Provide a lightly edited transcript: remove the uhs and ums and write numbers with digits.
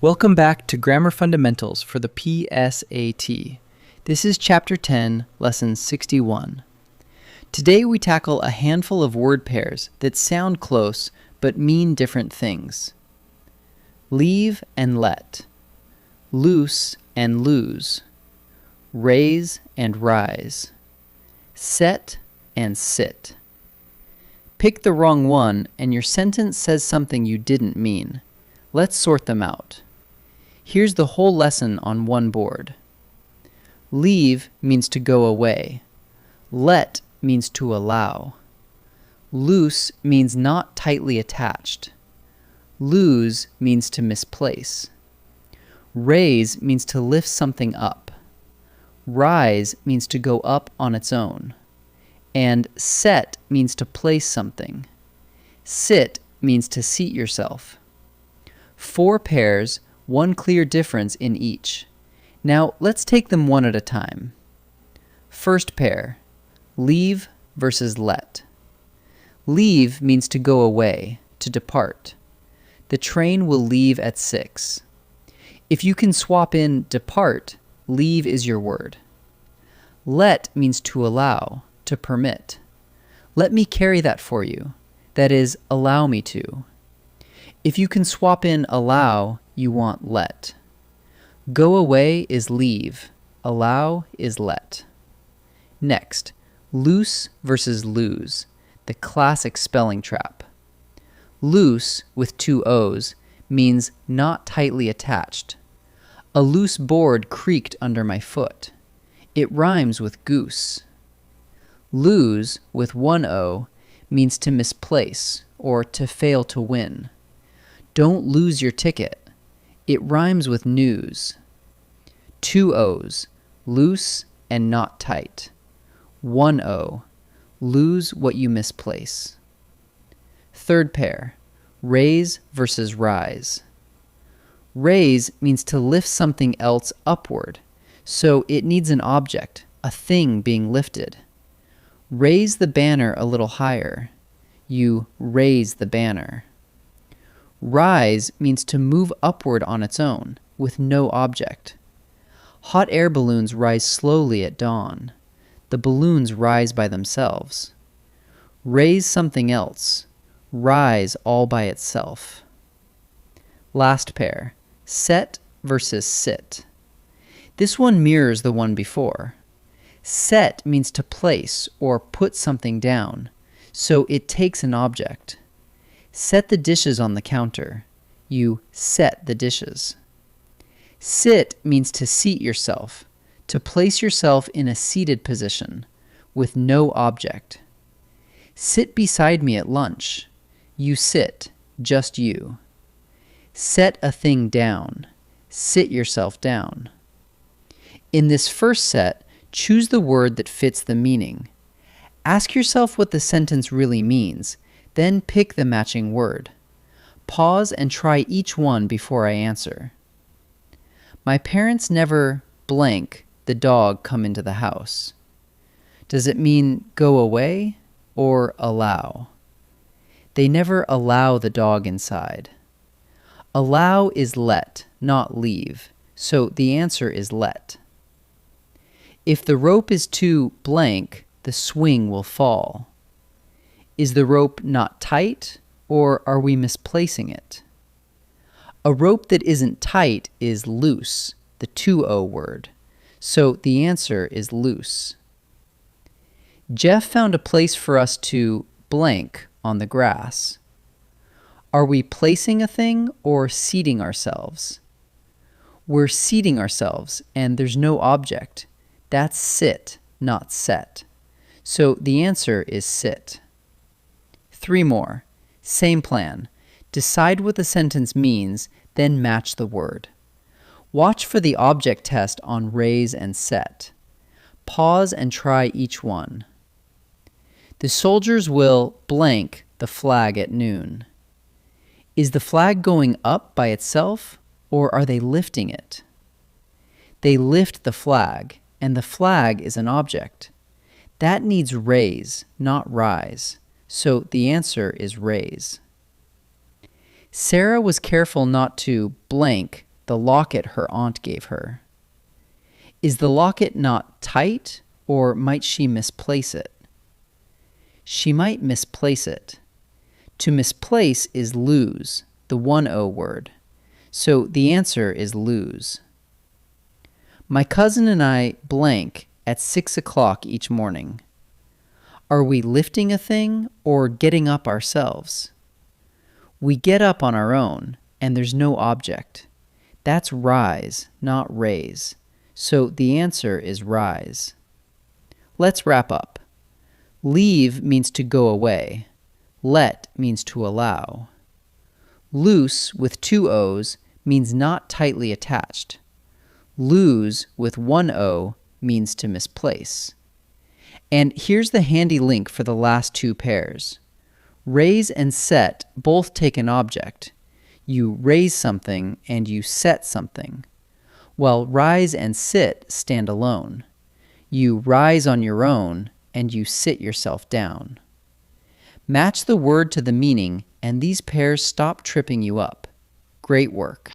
Welcome back to Grammar Fundamentals for the PSAT. This is Chapter 10, Lesson 61. Today we tackle a handful of word pairs that sound close but mean different things. Leave and let, loose and lose, raise and rise, set and sit. Pick the wrong one and your sentence says something you didn't mean. Let's sort them out. Here's the whole lesson on one board. Leave means to go away. Let means to allow. Loose means not tightly attached. Lose means to misplace. Raise means to lift something up. Rise means to go up on its own. And set means to place something. Sit means to seat yourself. 4 pairs, one clear difference in each. Now let's take them one at a time. First pair, leave versus let. Leave means to go away, to depart. The train will leave at 6. If you can swap in depart, leave is your word. Let means to allow, to permit. Let me carry that for you. That is, allow me to. If you can swap in allow, you want let. Go away is leave. Allow is let. Next, loose versus lose, the classic spelling trap. Loose, with 2 O's, means not tightly attached. A loose board creaked under my foot. It rhymes with goose. Lose, with 1 O, means to misplace or to fail to win. Don't lose your ticket. It rhymes with news. 2 O's, loose and not tight. 1 O, lose what you misplace. Third pair, raise versus rise. Raise means to lift something else upward, so it needs an object, a thing being lifted. Raise the banner a little higher. You raise the banner. Rise means to move upward on its own, with no object. Hot air balloons rise slowly at dawn. The balloons rise by themselves. Raise something else. Rise all by itself. Last pair, set versus sit. This one mirrors the one before. Set means to place or put something down, so it takes an object. Set the dishes on the counter. You set the dishes. Sit means to seat yourself, to place yourself in a seated position, with no object. Sit beside me at lunch. You sit, just you. Set a thing down. Sit yourself down. In this first set, choose the word that fits the meaning. Ask yourself what the sentence really means, then pick the matching word. Pause and try each one before I answer. My parents never blank the dog come into the house. Does it mean go away or allow? They never allow the dog inside. Allow is let, not leave, so the answer is let. If the rope is too blank, the swing will fall. Is the rope not tight, or are we misplacing it? A rope that isn't tight is loose, the 2 O word, so the answer is loose. Jeff found a place for us to blank on the grass. Are we placing a thing or seating ourselves? We're seating ourselves, and there's no object. That's sit, not set. So the answer is sit. 3 more. Same plan. Decide what the sentence means, then match the word. Watch for the object test on raise and set. Pause and try each one. The soldiers will blank the flag at noon. Is the flag going up by itself, or are they lifting it? They lift the flag, and the flag is an object. That needs raise, not rise. So the answer is raise. Sarah was careful not to blank the locket her aunt gave her. Is the locket not tight, or might she misplace it? She might misplace it. To misplace is lose, the 1-O word. So the answer is lose. My cousin and I blank at 6 o'clock each morning. Are we lifting a thing or getting up ourselves? We get up on our own, and there's no object. That's rise, not raise. So the answer is rise. Let's wrap up. Leave means to go away. Let means to allow. Loose with 2 O's means not tightly attached. Lose with 1 O means to misplace. And here's the handy link for the last 2 pairs. Raise and set both take an object. You raise something and you set something, while rise and sit stand alone. You rise on your own and you sit yourself down. Match the word to the meaning and these pairs stop tripping you up. Great work.